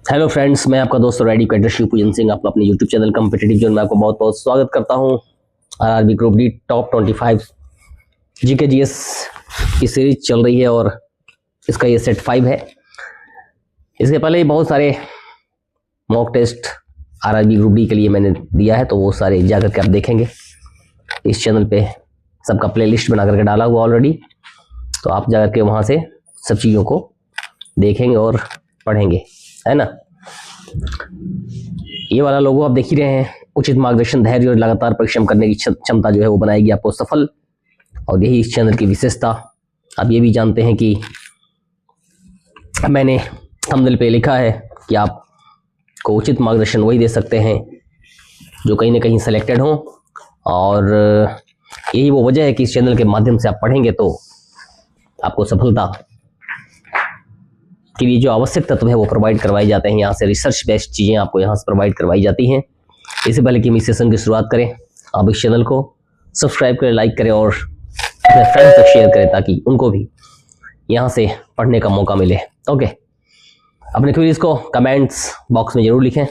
Hello friends, मैं आपका दोस्त और एडुकेटर शिव पूजन सिंह आपका अपने यूट्यूब चैनल कॉम्पिटिटिव जोन में आपको बहुत बहुत स्वागत करता हूं। RRB group D top 25 GK GS की सीरीज चल रही है और इसका ये सेट 5 है। इसके पहले ही बहुत सारे mock test RRB group D के लिए मैंने दिया है, तो वो सारे जा करके आप देखेंगे। इस चैनल पे सबका प्लेलिस्ट बना करके डाला हुआ ऑलरेडी, तो आप जा करके वहाँ से सब चीज़ों को देखेंगे और पढ़ेंगे, है ना। ये वाला लोगो आप देख ही रहे हैं। उचित मार्गदर्शन, धैर्य और लगातार परिश्रम करने की क्षमता जो है वो बनाएगी आपको सफल, और यही इस चैनल की विशेषता। आप ये भी जानते हैं कि मैंने थंबनेल पे लिखा है कि आपको उचित मार्गदर्शन वही दे सकते हैं जो कहीं ना कहीं सेलेक्टेड हों, और यही वो वजह है कि इस चैनल के माध्यम से आप पढ़ेंगे तो आपको सफलता के लिए जो आवश्यक तत्व है वो प्रोवाइड करवाए जाते हैं। यहाँ से रिसर्च बेस्ड चीज़ें आपको यहाँ से प्रोवाइड करवाई जाती हैं। इससे पहले कि हम इस सेशन की शुरुआत करें, आप इस चैनल को सब्सक्राइब करें, लाइक करें और अपने फ्रेंड्स तक शेयर करें ताकि उनको भी यहाँ से पढ़ने का मौका मिले। ओके, अपने क्वेरीज को कमेंट्स बॉक्स में जरूर लिखें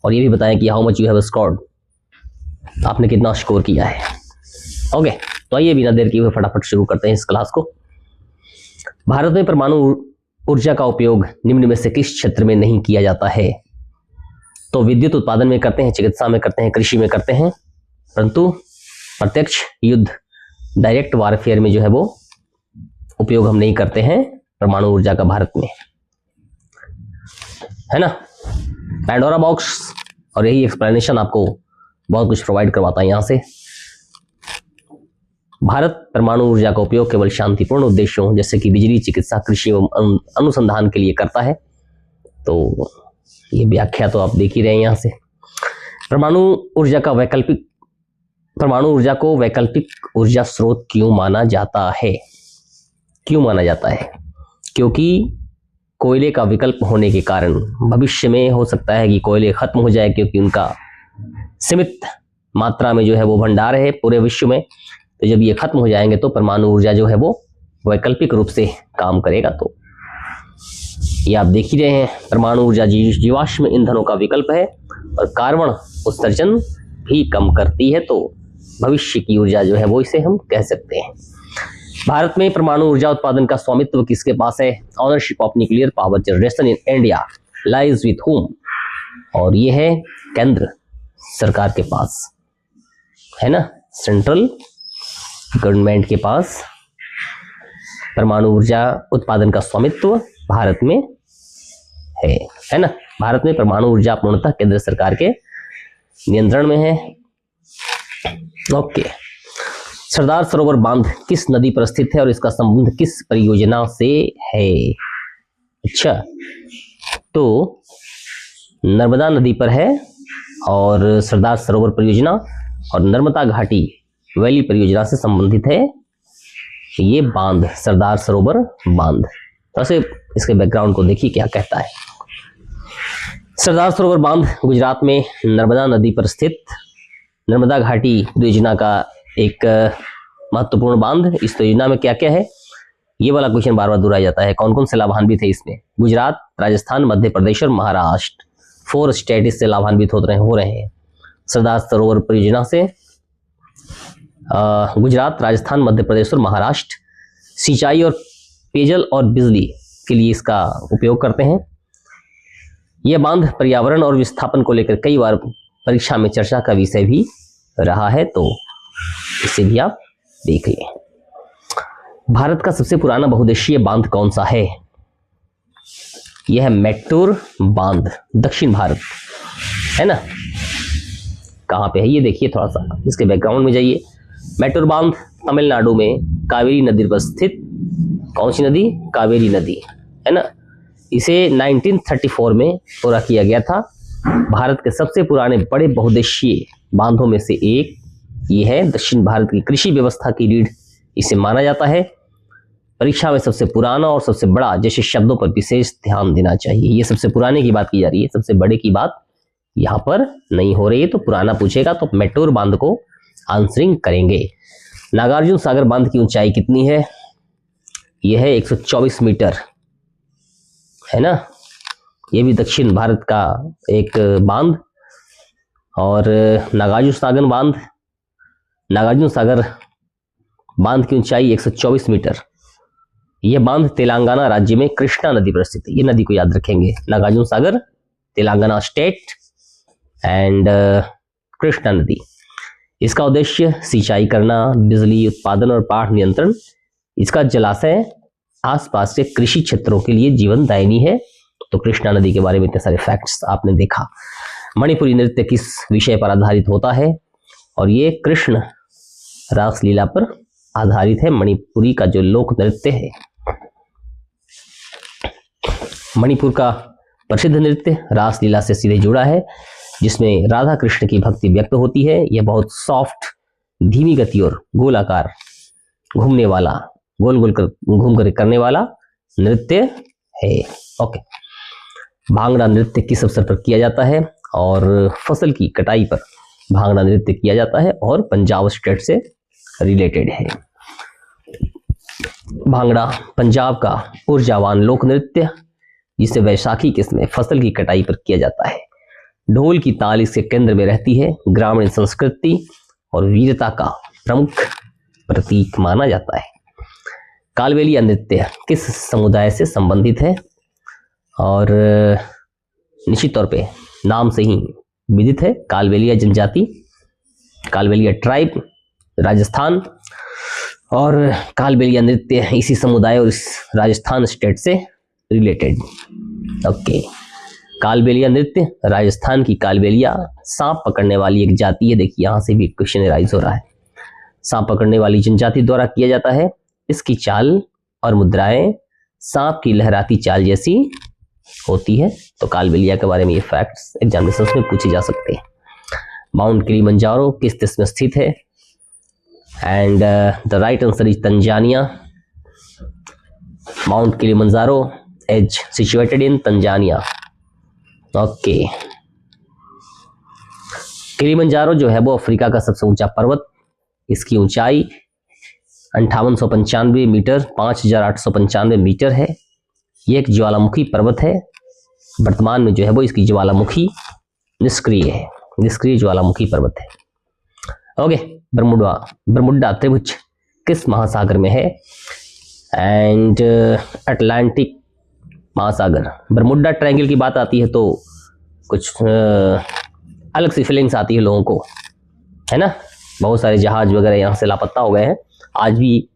और ये भी बताएं कि how much you have scored, आपने कितना स्कोर किया है। ओके, तो आइए बिना देर किए हुए फटाफट शुरू करते हैं इस क्लास को। भारत में परमाणु ऊर्जा का उपयोग निम्न में से किस क्षेत्र में नहीं किया जाता है? तो विद्युत उत्पादन में करते हैं, चिकित्सा में करते हैं, कृषि में करते हैं, परंतु प्रत्यक्ष युद्ध, डायरेक्ट वारफेयर में जो है वो उपयोग हम नहीं करते हैं परमाणु ऊर्जा का भारत में, है ना। पैंडोरा बॉक्स और यही एक्सप्लेनेशन आपको बहुत कुछ प्रोवाइड करवाता है यहाँ से। भारत परमाणु ऊर्जा का उपयोग केवल शांतिपूर्ण उद्देश्यों जैसे कि बिजली, चिकित्सा, कृषि एवं अनुसंधान के लिए करता है। तो ये व्याख्या तो आप देख ही रहे हैं यहाँ से। परमाणु ऊर्जा को वैकल्पिक ऊर्जा स्रोत क्यों माना जाता है? क्यों माना जाता है? क्योंकि कोयले का विकल्प होने के कारण भविष्य में हो सकता है कि कोयले खत्म हो जाए, क्योंकि उनका सीमित मात्रा में जो है वो भंडार है पूरे विश्व में। तो जब ये खत्म हो जाएंगे तो परमाणु ऊर्जा जो है वो वैकल्पिक रूप से काम करेगा। तो ये आप देख ही रहे हैं, परमाणु ऊर्जा जीवाश्म ईंधनों का विकल्प है और कार्बन उत्सर्जन भी कम करती है। तो भविष्य की ऊर्जा जो है वो इसे हम कह सकते हैं। भारत में परमाणु ऊर्जा उत्पादन का स्वामित्व किसके पास है? Ownership of nuclear power generation in India lies with home, और ये है केंद्र सरकार के पास, है ना। सेंट्रल गवर्नमेंट के पास परमाणु ऊर्जा उत्पादन का स्वामित्व भारत में है ना। भारत में परमाणु ऊर्जा पूर्णतः केंद्र सरकार के नियंत्रण में है। ओके, सरदार सरोवर बांध किस नदी पर स्थित है और इसका संबंध किस परियोजना से है? अच्छा, तो नर्मदा नदी पर है और सरदार सरोवर परियोजना और नर्मदा घाटी वैली परियोजना से संबंधित है ये बांध, सरदार सरोवर बांध। वैसे इसके बैकग्राउंड को देखिए क्या कहता है। सरदार सरोवर बांध गुजरात में नर्मदा नदी पर स्थित नर्मदा घाटी परियोजना का एक महत्वपूर्ण बांध। इस परियोजना में क्या क्या है, ये वाला क्वेश्चन बार बार दोहराया जाता है। कौन कौन से लाभान्वित है इसमें? गुजरात, राजस्थान, मध्य प्रदेश और महाराष्ट्र, 4 स्टेट इससे लाभान्वित हो रहे हैं सरदार सरोवर परियोजना से। गुजरात, राजस्थान, मध्य प्रदेश और महाराष्ट्र सिंचाई और पेयजल और बिजली के लिए इसका उपयोग करते हैं। यह बांध पर्यावरण और विस्थापन को लेकर कई बार परीक्षा में चर्चा का विषय भी रहा है, तो इसे भी आप देख लें। भारत का सबसे पुराना बहुउद्देशीय बांध कौन सा है? यह है मेट्टूर बांध, दक्षिण भारत, है ना। कहाँ पे है ये देखिए, थोड़ा सा इसके बैकग्राउंड में जाइए। मेट्टूर बांध तमिलनाडु में कावेरी नदी पर स्थित, कौन सी नदी? कावेरी नदी, है ना। इसे 1934 में पूरा किया गया था। भारत के सबसे पुराने बड़े बहुउद्देशीय बांधों में से एक ये है। दक्षिण भारत की कृषि व्यवस्था की रीढ़ इसे माना जाता है। परीक्षा में सबसे पुराना और सबसे बड़ा जैसे शब्दों पर विशेष ध्यान देना चाहिए। ये सबसे पुराने की बात की जा रही है, सबसे बड़े की बात यहाँ पर नहीं हो रही है। तो पुराना पूछेगा तो मेट्टूर बांध को आंसरिंग करेंगे। नागार्जुन सागर बांध की ऊंचाई कितनी है? यह है 124 मीटर, है ना। ये भी दक्षिण भारत का एक बांध। और नागार्जुन सागर बांध की ऊंचाई 124 मीटर। यह बांध तेलंगाना राज्य में कृष्णा नदी पर स्थित है। ये नदी को याद रखेंगे, नागार्जुन सागर, तेलंगाना स्टेट एंड कृष्णा नदी। इसका उद्देश्य सिंचाई करना, बिजली उत्पादन और बाढ़ नियंत्रण। इसका जलाशय आसपास के कृषि क्षेत्रों के लिए जीवनदायिनी है। तो कृष्णा नदी के बारे में इतने सारे फैक्ट्स आपने देखा। मणिपुरी नृत्य किस विषय पर आधारित होता है? और ये कृष्ण रासलीला पर आधारित है। मणिपुरी का जो लोक नृत्य है, मणिपुर का प्रसिद्ध नृत्य रासलीला से सीधे जुड़ा है, जिसमें राधा कृष्ण की भक्ति व्यक्त होती है। यह बहुत सॉफ्ट, धीमी गति और गोलाकार घूमने वाला, गोल गोल कर घूम कर करने वाला नृत्य है। ओके, भांगड़ा नृत्य किस अवसर पर किया जाता है? और फसल की कटाई पर भांगड़ा नृत्य किया जाता है और पंजाब स्टेट से रिलेटेड है। भांगड़ा पंजाब का ऊर्जावान लोक नृत्य, जिसे वैशाखी के समय फसल की कटाई पर किया जाता है। ढोल की ताल इसके केंद्र में रहती है। ग्रामीण संस्कृति और वीरता का प्रमुख प्रतीक माना जाता है। कालबेलिया नृत्य किस समुदाय से संबंधित है? और निश्चित तौर पे नाम से ही विदित है, कालबेलिया जनजाति, कालबेलिया ट्राइब, राजस्थान। और कालबेलिया नृत्य इसी समुदाय और इस राजस्थान स्टेट से रिलेटेड। ओके, कालबेलिया नृत्य, राजस्थान की कालबेलिया सांप पकड़ने वाली एक जाति है। देखिए यहाँ से भी क्वेश्चन राइज हो रहा है। सांप पकड़ने वाली जनजाति द्वारा किया जाता है। इसकी चाल और मुद्राएं सांप की लहराती चाल जैसी होती है। तो कालबेलिया के बारे में ये फैक्ट्स एग्जामिनेशन में पूछे जा सकते हैं। माउंट किलिमंजारो किस देश में स्थित है? And the right answer is Tanzania. Mount Kilimanjaro is situated in Tanzania. Okay, Kilimanjaro जो है वो अफ्रीका का सबसे ऊंचा पर्वत। इसकी ऊंचाई 5895 मीटर 5895 मीटर है। ये एक ज्वालामुखी पर्वत है। वर्तमान में जो है वो इसकी ज्वालामुखी निष्क्रिय है, निष्क्रिय ज्वालामुखी पर्वत है। ओके, बरमुडा त्रिभुज किस महासागर में है? एंड अटलांटिक महासागर। बरमुडा ट्रायंगल की बात आती है तो कुछ अलग सी फीलिंग्स आती है लोगों को, है ना। बहुत सारे जहाज वगैरह यहाँ से लापता हो गए हैं। आज भी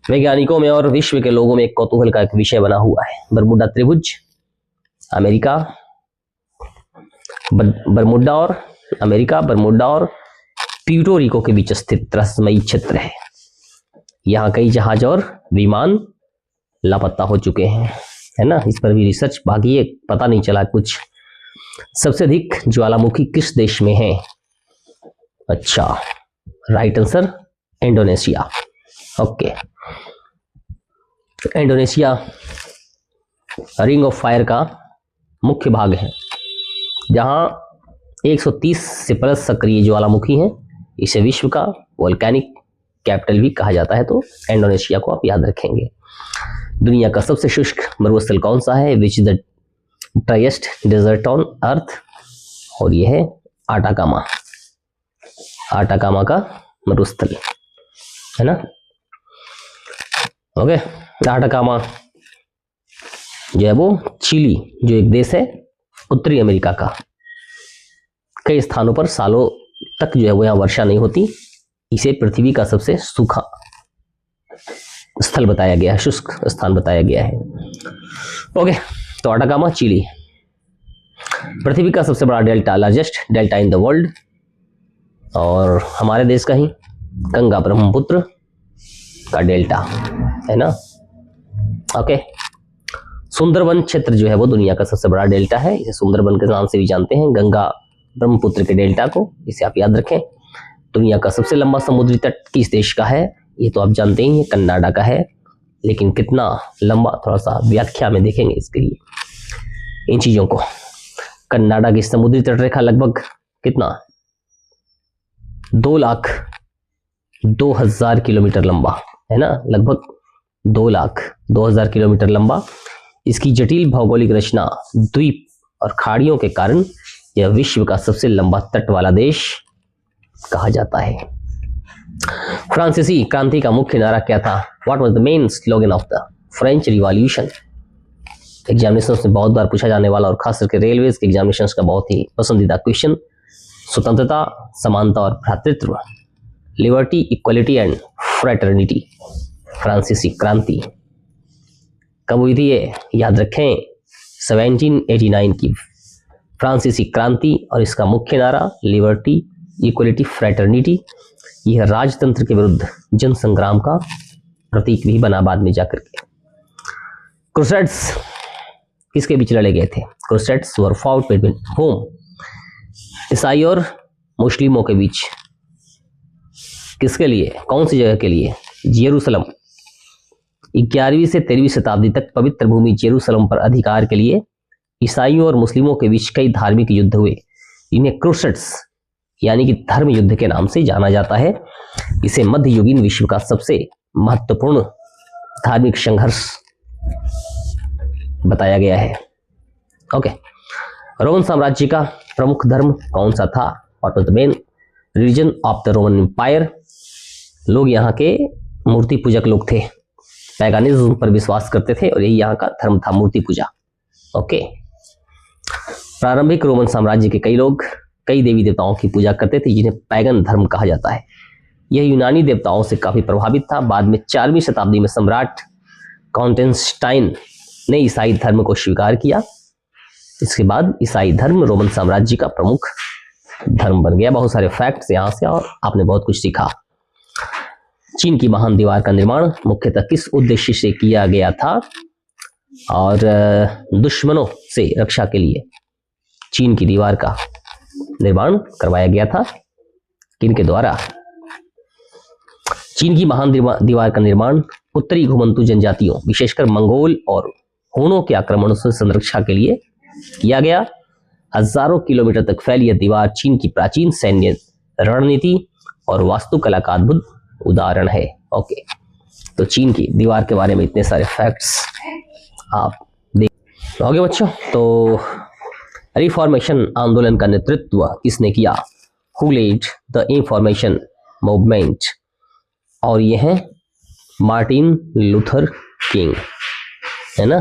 वैज्ञानिकों में और विश्व के लोगों में एक कौतूहल का एक विषय बना हुआ है। बरमुडा त्रिभुज अमेरिका, बरमुडा और अमेरिका, बरमुडा और प्यूर्टो रिको के बीच स्थित रहस्यमयी क्षेत्र है। यहाँ कई जहाज और विमान लापता हो चुके हैं, है ना। इस पर भी रिसर्च बाकी है, पता नहीं चला कुछ। सबसे अधिक ज्वालामुखी किस देश में है? अच्छा, right answer Indonesia. Okay, Indonesia ring of fire का मुख्य भाग है, जहां 130 से प्लस सक्रिय ज्वालामुखी हैं। इसे विश्व का वोल्केनिक कैपिटल भी कहा जाता है। तो इंडोनेशिया को आप याद रखेंगे। दुनिया का सबसे शुष्क मरुस्थल कौन सा है? Which is the driest desert on earth? और यह है आटाकामा, आटाकामा का मरुस्थल, है ना। ओके, आटाकामा जो है वो चिली जो एक देश है उत्तरी अमेरिका का, कई स्थानों पर सालों तक जो है वो यहाँ वर्षा नहीं होती। इसे पृथ्वी का सबसे सूखा स्थल बताया गया है, शुष्क स्थान बताया गया है। ओके, तो आटाकामा चिली। पृथ्वी का सबसे बड़ा delta, largest delta in the world, और हमारे देश का ही गंगा ब्रह्मपुत्र का डेल्टा, है ना। ओके, सुंदरबन क्षेत्र जो है वो दुनिया का सबसे बड़ा डेल्टा है। इसे सुंदरबन के नाम से भी जानते हैं, गंगा ब्रह्मपुत्र के डेल्टा को, इसे आप याद रखें। दुनिया का सबसे लंबा समुद्री तट किस देश का है? ये तो आप जानते ही हैं, कनाडा का है। लेकिन कितना लंबा, थोड़ा सा व्याख्या में देखेंगे इसके लिए इन चीजों को। कनाडा की समुद्री तट रेखा लगभग कितना, 2,02,000 किलोमीटर लंबा, है ना। लगभग 2,02,000 किलोमीटर लंबा। इसकी जटिल भौगोलिक रचना द्वीप और खाड़ियों के कारण यह विश्व का सबसे लंबा तट वाला देश कहा जाता है। फ्रांसीसी क्रांति का मुख्य नारा क्या था? What was the main slogan of the French revolution? Examinations में बहुत बार पूछा जाने वाला और खास करके रेलवेज के एग्जामिनेशंस का बहुत ही पसंदीदा क्वेश्चन। स्वतंत्रता, समानता और भ्रातृत्व, लिबर्टी, इक्वलिटी एंड फ्रेटर्निटी। फ्रांसीसी क्रांति कब हुई थी? ये याद रखें, 1789 की फ्रांसीसी क्रांति, और इसका मुख्य नारा लिबर्टी, इक्वलिटी, फ्रेटर्निटी। यह राजतंत्र के विरुद्ध जन संग्राम का प्रतीक भी बना बाद में जाकर के। क्रूसेड्स किसके बीच लड़े गए थे? क्रूसेड्स वर फाउट बिटवीन होम, ईसाई और मुस्लिमों के बीच। किसके लिए? कौन सी जगह के लिए? जेरूसलम। 11वीं से 13वीं शताब्दी तक पवित्र भूमि जेरूसलम पर अधिकार के लिए ईसाइयों और मुस्लिमों के बीच कई धार्मिक युद्ध हुए। इन्हें क्रूसेड्स यानी कि धर्म युद्ध के नाम से जाना जाता है। इसे मध्ययुगीन विश्व का सबसे महत्वपूर्ण धार्मिक संघर्ष बताया गया है। ओके, रोमन साम्राज्य का प्रमुख धर्म कौन सा था? What was the main religion of the Roman Empire? लोग यहाँ के मूर्ति पूजक लोग थे, पैगानिज्म पर विश्वास करते थे और यही यहाँ का धर्म था, मूर्ति पूजा। ओके, प्रारंभिक रोमन साम्राज्य के कई लोग कई देवी देवताओं की पूजा करते थे, जिन्हें पैगन धर्म कहा जाता है। यह यूनानी देवताओं से काफी प्रभावित था। बाद में 4वीं शताब्दी में सम्राट कॉन्स्टेंटाइन ने ईसाई धर्म को स्वीकार किया। इसके बाद ईसाई धर्म रोमन साम्राज्य का प्रमुख धर्म बन गया। बहुत सारे फैक्ट्स यहाँ से और आपने बहुत कुछ सीखा। चीन की महान दीवार का निर्माण मुख्यतः किस उद्देश्य से किया गया था? और दुश्मनों से रक्षा के लिए चीन की दीवार का निर्माण करवाया गया था। किनके द्वारा? चीन की महान दीवार का निर्माण उत्तरी घुमंतु जनजातियों, विशेषकर मंगोल और हुनों के आक्रमणों से संरक्षा के लिए किया गया। हजारों किलोमीटर तक फैली यह दीवार चीन की प्राचीन सैन्य रणनीति और वास्तुकला का अद्भुत उदाहरण है। ओके, तो चीन की दीवार के बारे में इतने सारे फैक्ट्स आप देख ओके बच्चों। तो रिफॉर्मेशन आंदोलन का नेतृत्व किसने किया? Who led the information movement? और ये है मार्टिन लूथर किंग, है ना?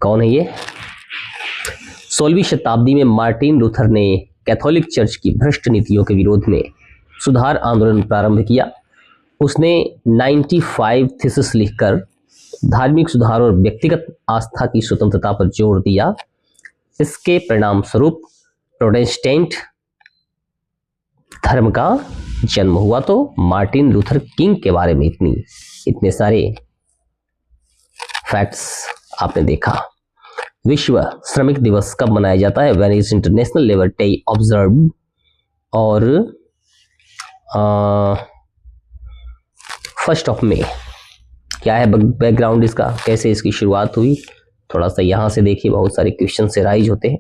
कौन है ये? 16वीं शताब्दी में मार्टिन लूथर ने कैथोलिक चर्च की भ्रष्ट नीतियों के विरोध में सुधार आंदोलन प्रारंभ किया। उसने 95 थीसिस लिखकर धार्मिक सुधार और व्यक्तिगत आस्था की स्वतंत्रता पर जोर दिया। इसके परिणाम स्वरूप प्रोटेस्टेंट धर्म का जन्म हुआ। तो मार्टिन लूथर किंग के बारे में इतने सारे फैक्ट्स आपने देखा। विश्व श्रमिक दिवस कब मनाया जाता है? When is international labour day observed? और 1 मई। क्या है बैकग्राउंड इसका? कैसे इसकी शुरुआत हुई? थोड़ा सा यहाँ से देखिए, बहुत सारे क्वेश्चन से राइज होते हैं।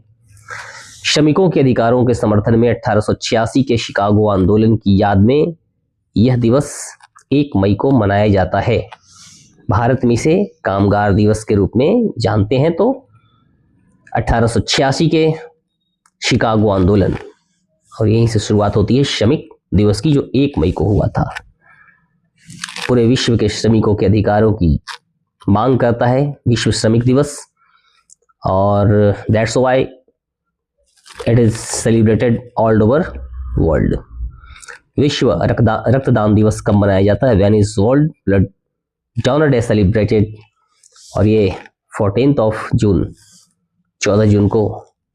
श्रमिकों के अधिकारों के समर्थन में 1886 के शिकागो आंदोलन की याद में यह दिवस 1 मई को मनाया जाता है। भारत में इसे कामगार दिवस के रूप में जानते हैं। तो 1886 के शिकागो आंदोलन, और यहीं से शुरुआत होती है श्रमिक दिवस की, जो 1 मई को हुआ था। पूरे विश्व के श्रमिकों के अधिकारों की मांग करता है विश्व श्रमिक दिवस, और that's why it is celebrated all over world. विश्व रक्तदान दिवस कब मनाया जाता है? When is world blood donor day celebrated? और ये 14 जून 14 जून को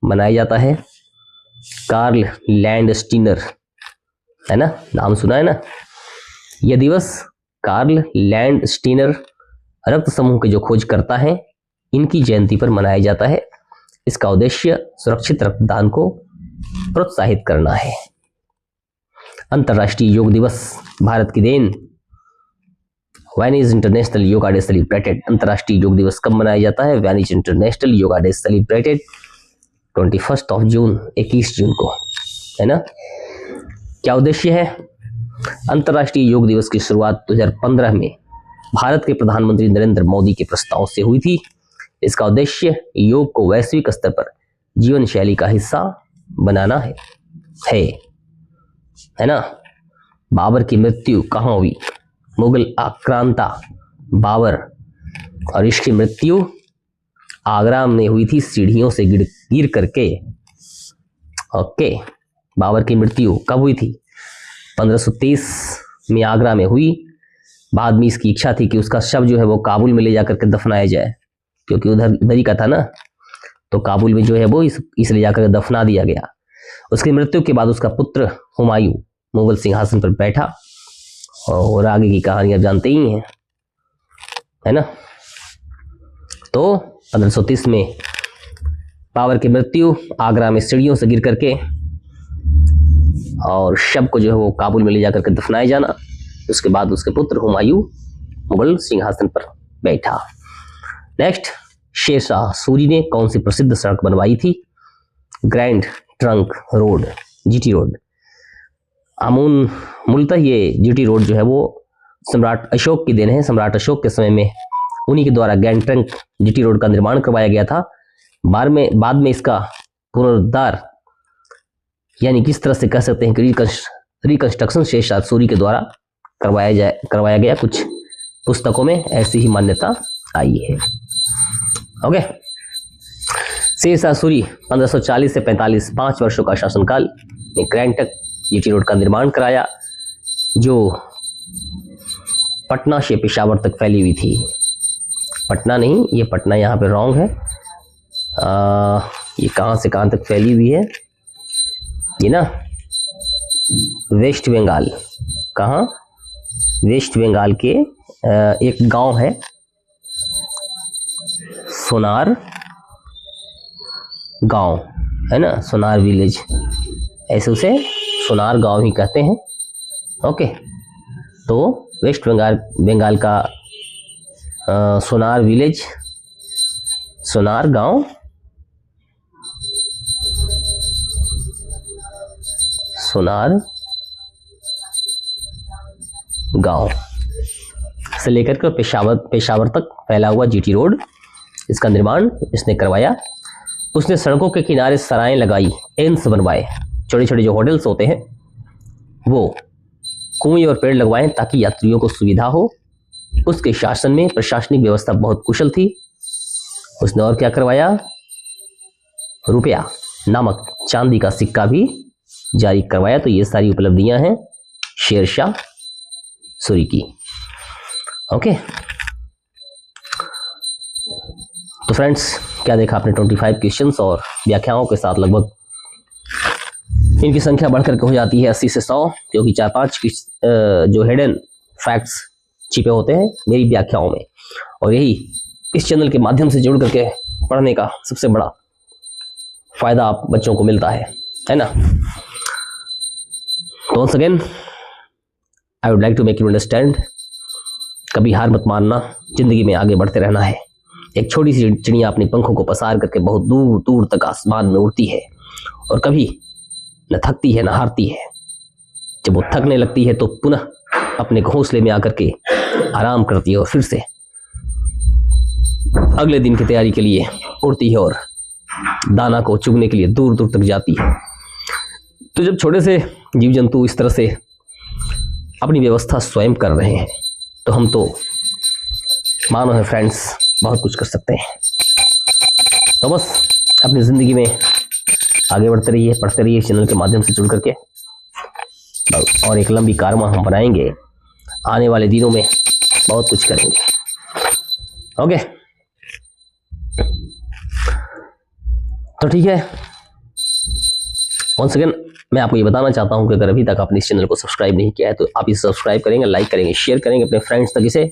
मनाया जाता है। कार्ल लैंडस्टीनर, है ना, नाम सुना है ना? यह दिवस कार्ल लैंडस्टीनर रक्त समूह के जो खोज करता है, इनकी जयंती पर मनाया जाता है। इसका उद्देश्य सुरक्षित रक्तदान को प्रोत्साहित करना है। अंतर्राष्ट्रीय योग दिवस भारत की देन। When is international yoga day celebrated? अंतर्राष्ट्रीय योग दिवस कब मनाया जाता है? When is international yoga day celebrated? 21 जून, 21 जून को, है ना? क्या उद्देश्य है? अंतर्राष्ट्रीय योग दिवस की शुरुआत 2015 में भारत के प्रधानमंत्री नरेंद्र मोदी के प्रस्ताव से हुई थी। इसका उद्देश्य योग को वैश्विक स्तर पर जीवन शैली का हिस्सा बनाना है ना। बाबर की मृत्यु कहाँ हुई? मुगल आक्रांता बाबर, और इसकी मृत्यु आगरा में हुई थी सीढ़ियों से गिर करके। ओके, बाबर की मृत्यु कब हुई थी? 1523 में आगरा में हुई। बाद में इसकी इच्छा थी कि उसका शव जो है वो काबुल में ले जाकर के दफनाया जाए, क्योंकि उधर ही का था ना, तो काबुल में जो है वो इसलिए जाकर दफना दिया गया। उसकी मृत्यु के बाद उसका पुत्र हुमायूं मुगल सिंहासन पर बैठा, और आगे की कहानी आप जानते ही हैं, है ना। तो 1530 में बाबर की मृत्यु, आगरा में सीढ़ियों से गिर करके, और शव को जो है वो काबुल में ले जाकर के दफनाया जाना। उसके बाद उसके पुत्र हुमायूं मुगल सिंहासन पर बैठा। नेक्स्ट, शेरशाह सूरी ने कौन सी प्रसिद्ध सड़क बनवाई थी? Grand trunk road, GT road. मूलतः ये जीटी रोड जो है वो सम्राट अशोक की देन है। सम्राट अशोक के समय में उन्हीं के द्वारा ग्रैंड ट्रंक जीटी रोड का निर्माण करवाया गया था। बाद में इसका पुनरुद्धार, यानी किस तरह से कह सकते हैं कि रिकंस्ट्रक्शन शेरशाह सूरी के द्वारा करवाया गया। कुछ पुस्तकों में ऐसी ही मान्यता आई है। ओके, शेरशाह सूरी 1540 से 45 5 वर्षों का शासनकाल में ग्रैंड ट्रंक जीटी रोड का निर्माण कराया, जो पटना से पेशावर तक फैली हुई थी। पटना नहीं, ये पटना यहाँ पे रॉन्ग है। ये कहाँ से कहाँ तक फैली हुई है? ये ना वेस्ट बंगाल। कहाँ? वेस्ट बंगाल के एक गांव है सोनार गांव, है ना, सोनार विलेज, ऐसे उसे सोनार गांव ही कहते हैं। ओके, तो वेस्ट बंगाल का सोनार विलेज, सोनार गांव, सोनार गांव से लेकर के पेशावर तक फैला हुआ जीटी रोड, इसका निर्माण इसने करवाया। उसने सड़कों के किनारे सराएं लगाई, एन्स बनवाए, छोटे छोटे जो होटल्स होते हैं वो, कुएं और पेड़ लगवाएं ताकि यात्रियों को सुविधा हो। उसके शासन में प्रशासनिक व्यवस्था बहुत कुशल थी। उसने और क्या करवाया? रुपया नामक चांदी का सिक्का भी जारी करवाया। तो ये सारी उपलब्धियां हैं शेरशाह सूरी की। ओके, तो फ्रेंड्स, क्या देखा आपने? 25 क्वेश्चंस और व्याख्याओं के साथ लगभग इनकी संख्या बढ़कर के हो जाती है 80 से 100, क्योंकि 4-5 जो हिडन फैक्ट्स छिपे होते हैं मेरी व्याख्याओं में, और यही इस चैनल के माध्यम से जुड़ करके पढ़ने का सबसे बड़ा फायदा आप बच्चों को मिलता है ना। तो once again I would like to make you understand, कभी हार मत मानना, जिंदगी में आगे बढ़ते रहना है। एक छोटी सी चिड़िया अपने पंखों को पसार करके बहुत दूर दूर तक आसमान में उड़ती है, और कभी न थकती है न हारती है। जब वो थकने लगती है तो पुनः अपने घोंसले में आकर के आराम करती है, और फिर से अगले दिन की तैयारी के लिए उड़ती है और दाना को चुगने के लिए दूर दूर तक जाती है। तो जब छोटे से जीव जंतु इस तरह से अपनी व्यवस्था स्वयं कर रहे हैं, तो हम तो मानो है फ्रेंड्स, बहुत कुछ कर सकते हैं। तो बस अपनी ज़िंदगी में आगे बढ़ते रहिए, पढ़ते रहिए चैनल के माध्यम से जुड़ करके, और एक लंबी कारवां हम बनाएंगे। आने वाले दिनों में बहुत कुछ करेंगे। ओके, तो ठीक है। वंस अगेन मैं आपको ये बताना चाहता हूं कि अगर अभी तक आपने इस चैनल को सब्सक्राइब नहीं किया है तो आप इसे सब्सक्राइब करेंगे, लाइक करेंगे, शेयर करेंगे अपने फ्रेंड्स तक इसे,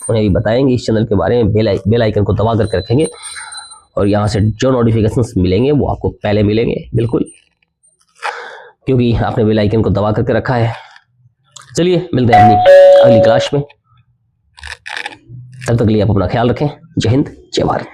उन्हें भी बताएंगे इस चैनल के बारे में। बेल आइकन को दबा करके रखेंगे, और यहाँ से जो नोटिफिकेशंस मिलेंगे वो आपको पहले मिलेंगे, बिल्कुल, क्योंकि आपने बेल आइकन को दबा करके रखा है। चलिए मिलते हैं अपनी अगली क्लास में, तब तक के लिए आप अपना ख्याल रखें। जय हिंद, जय भारत।